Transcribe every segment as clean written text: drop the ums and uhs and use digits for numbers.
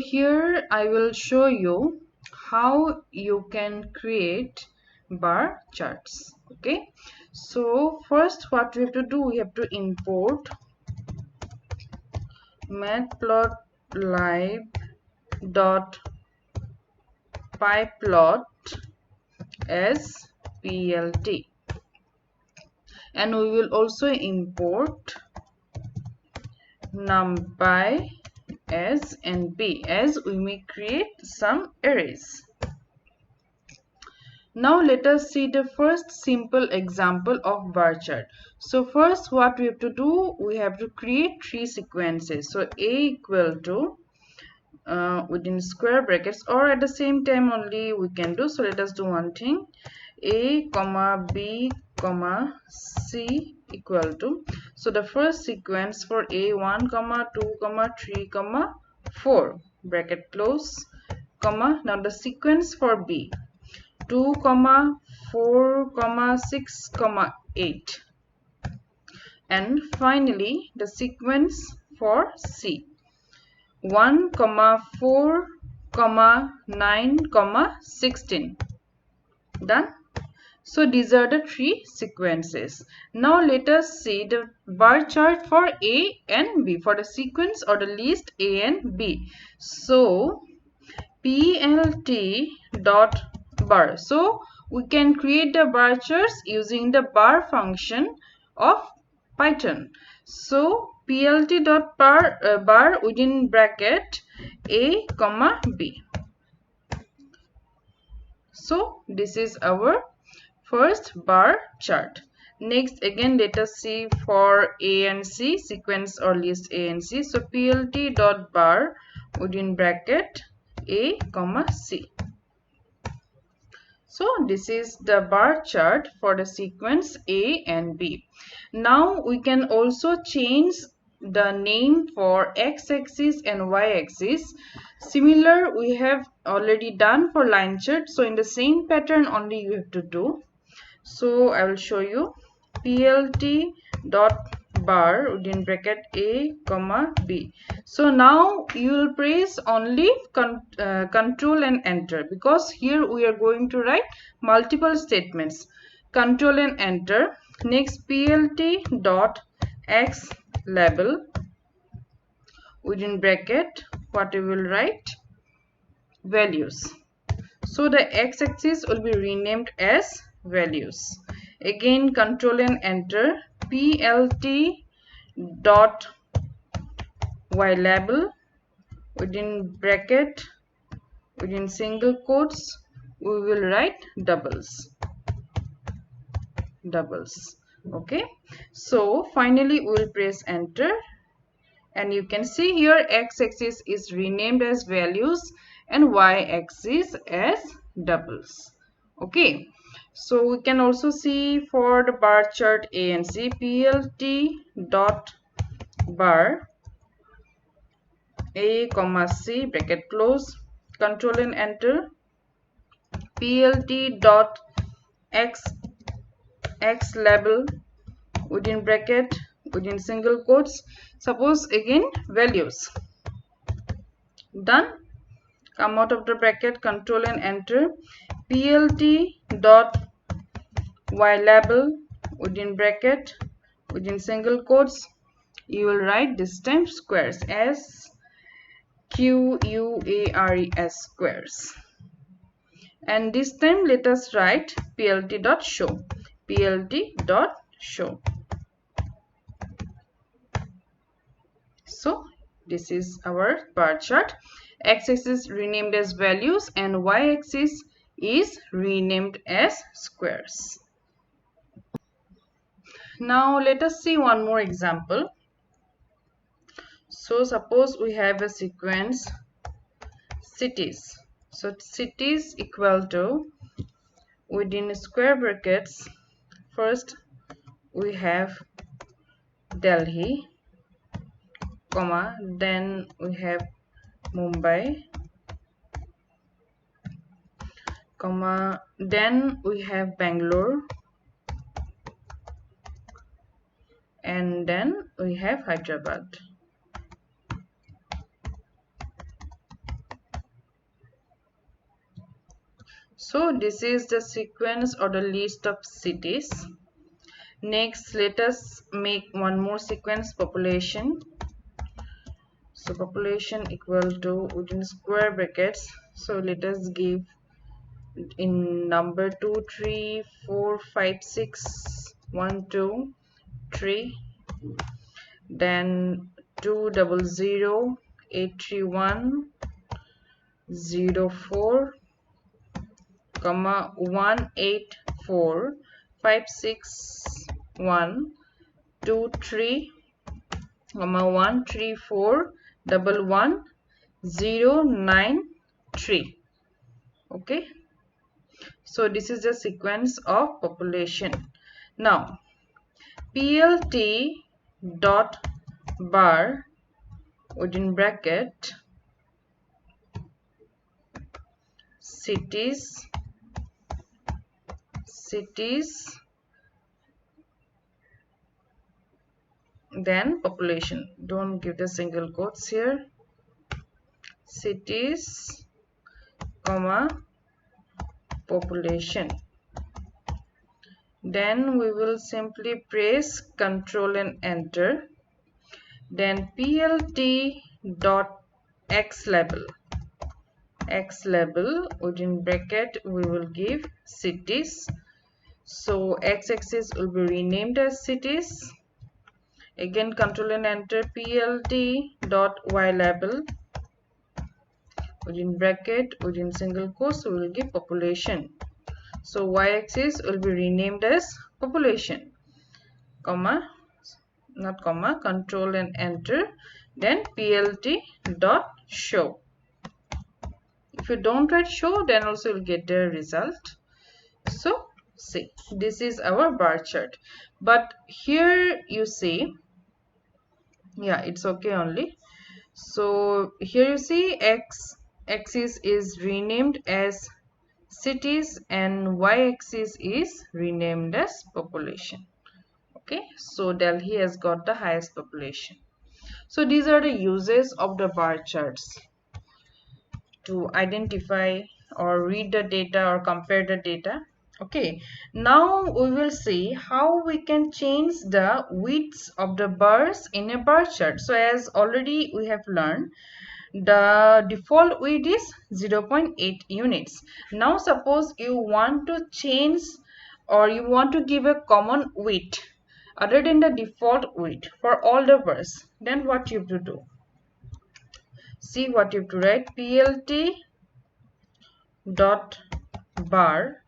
Here I will show you how you can create bar charts. Okay, so first what we have to do, we have to import matplotlib.pyplot as plt, and we will also import numpy as np, as we may create some arrays. Now let us see the first simple example of bar chart. So first what we have to do, we have to create three sequences. So a equal to within square brackets, or at the same time only we can do. So let us do one thing, a comma b comma c equal to. So the first sequence for a 1 comma 2 comma 3 comma 4 bracket close comma. Now the sequence for b 2 comma 4 comma 6 comma 8, and finally the sequence for c 1 comma 4 comma 9 comma 16. Done. So these are the three sequences. Now let us see the bar chart for a and b, for the sequence or the list a and b. So plt dot bar. So we can create the bar charts using the bar function of Python. So plt dot bar within bracket a comma b. So this is our first bar chart. Next again let us see for a and c, sequence or list a and c. So plt dot bar within bracket a comma c. So this is the bar chart for the sequence a and b. Now we can also change the name for x-axis and y-axis. Similar we have already done for line chart. So in the same pattern only you have to do. So I will show you plt dot bar within bracket a comma b. So now you will press only control and enter, because here we are going to write multiple statements. Control and enter. Next plt dot x label within bracket, what we will write, values. So the x-axis will be renamed as values. Again control and enter. Plt dot y label within bracket, within single quotes we will write doubles. Okay, so finally we will press enter, and you can see here x-axis is renamed as values and y-axis as doubles. Okay, so we can also see for the bar chart a and c, plt dot bar a comma c bracket close, control and enter. Plt dot x label within bracket, within single quotes, suppose again values. Done. Come out of the bracket, control and enter. Plt dot y label within bracket, within single quotes you will write this time squares, as QUARES, squares. And this time let us write plt dot show. So this is our bar chart. X-axis renamed as values and y-axis is renamed as squares. Now let us see one more example. So suppose we have a sequence cities. So cities equal to, within square brackets, first we have Delhi, comma, then we have Mumbai, comma, then we have Bangalore, and then we have Hyderabad. So this is the sequence or the list of cities. Next, let us make one more sequence, population. So population equal to within square brackets. So let us give in number 2, 3, 4, 5, 6, 1, 2, 3, then 200, 831, 04, comma 184, 561, 23, comma 134, 11, 093. Okay, so this is the sequence of population. Now plt dot bar within bracket cities then population. Don't give the single quotes here. Cities comma population. Then we will simply press Ctrl and enter. Then plt dot x label within bracket we will give cities. So x-axis will be renamed as cities. Again Ctrl and enter, plt dot y label within bracket within single quotes we will give population. So y-axis will be renamed as population, comma, not comma, Control and enter, then plt dot show. If you don't write show, then also you'll get the result. So see, this is our bar chart. But here you see, yeah, it's okay only. So here you see x-axis is renamed as cities and y-axis is renamed as population. Okay, so Delhi has got the highest population. So these are the uses of the bar charts to identify or read the data or compare the data. Okay, now we will see how we can change the widths of the bars in a bar chart. So as already we have learned, the default width is 0.8 units. Now suppose you want to change or you want to give a common width other than the default width for all the bars, then what you have to do? See what you have to write, plt dot bar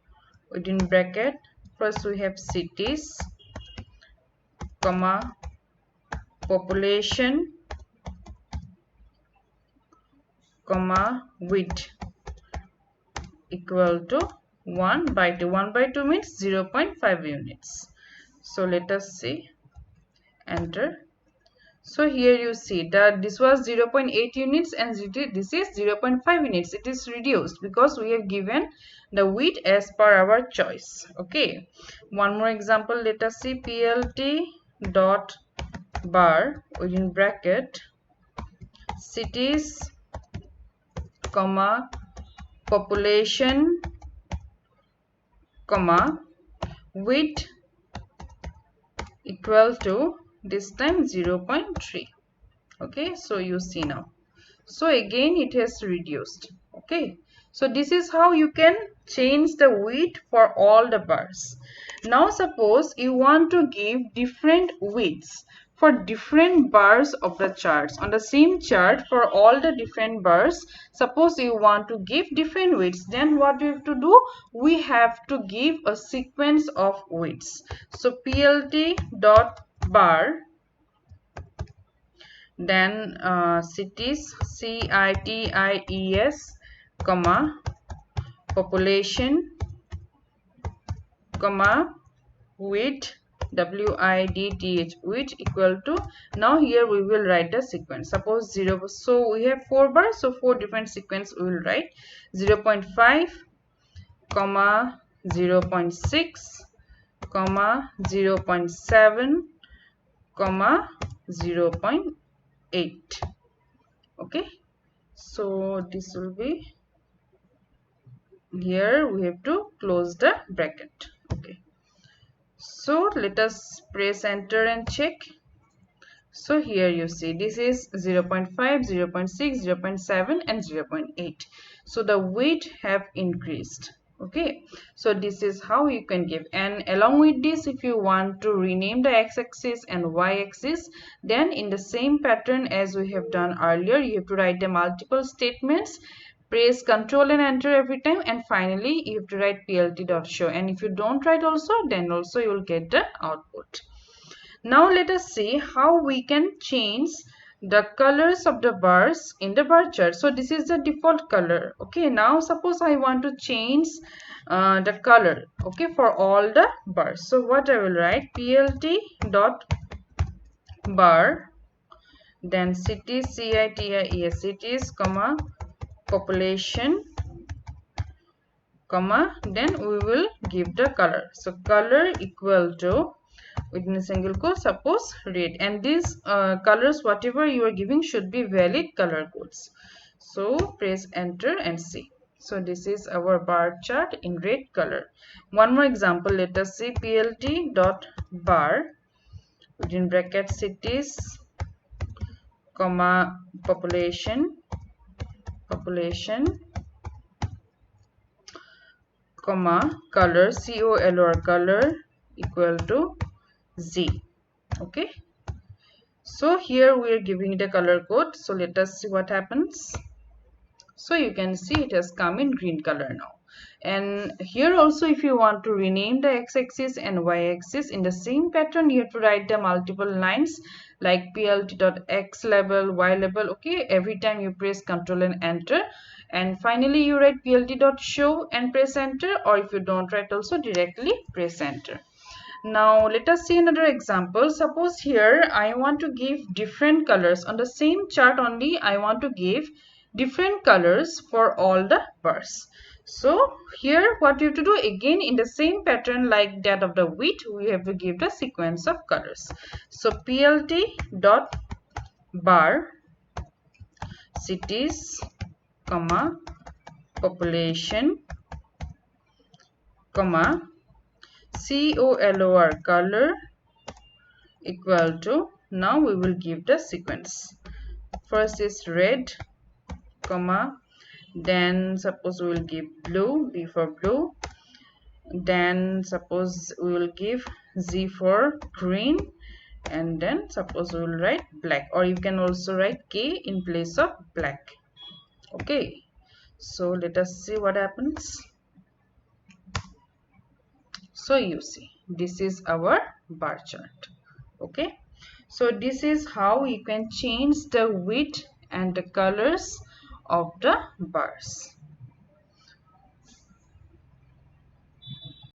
within bracket, first we have cities, comma population, comma width equal to 1 by 2. 1 by 2 means 0.5 units. So let us see, enter. So here you see that this was 0.8 units and this is 0.5 units. It is reduced because we have given the width as per our choice. Okay, one more example, let us see, plt dot bar within bracket cities, comma population, comma width equal to this time 0.3. okay, so you see now, so again it has reduced. Okay, so this is how you can change the width for all the bars. Now suppose you want to give different widths for different bars of the charts on the same chart for all the different bars. Suppose you want to give different widths, then what we have to do, we have to give a sequence of widths. So plt dot bar, then cities, cities, comma population, comma width, width, width equal to, now here we will write the sequence. Suppose 0, so we have 4 bars, so 4 different sequence we will write. 0.5, comma 0.6, comma 0.7, comma 0.8. okay, so this will be here we have to close the bracket. Okay, so let us press enter and check. So here you see this is 0.5, 0.6, 0.7 and 0.8. So the weight have increased. Okay, so this is how you can give. And along with this, if you want to rename the x-axis and y-axis, then in the same pattern as we have done earlier, you have to write the multiple statements, press Ctrl and enter every time, and finally you have to write plt.show. And if you don't write also, then also you will get the output. Now let us see how we can change the colors of the bars in the bar chart. So this is the default color. Okay, now suppose I want to change the color, okay, for all the bars. So what I will write, plt dot bar, then cities, cities, cities, comma, population, comma, then we will give the color. So color equal to, within a single quote, suppose red, and these colors whatever you are giving should be valid color codes. So press enter and see. So this is our bar chart in red color. One more example, let us see, plt dot bar, within bracket cities, comma, population, comma, color, color, color equal to Z. Okay, so here we are giving the color code. So let us see what happens. So you can see it has come in green color now. And here also, if you want to rename the x-axis and y-axis in the same pattern, you have to write the multiple lines like plt.x label, y label. Okay, every time you press Ctrl and enter, and finally you write plt.show and press enter, or if you don't write also, directly press enter. Now let us see another example. Suppose here I want to give different colors on the same chart only. I want to give different colors for all the bars. So here what you have to do, again in the same pattern like that of the wheat, we have to give the sequence of colors. So plt dot bar, cities, comma, population, comma, color, color equal to, now we will give the sequence. First is red, comma, then suppose we will give blue, B for blue, then suppose we will give Z for green, and then suppose we will write black, or you can also write K in place of black. Okay, so let us see what happens. So you see, this is our bar chart. Okay, so this is how you can change the width and the colors of the bars.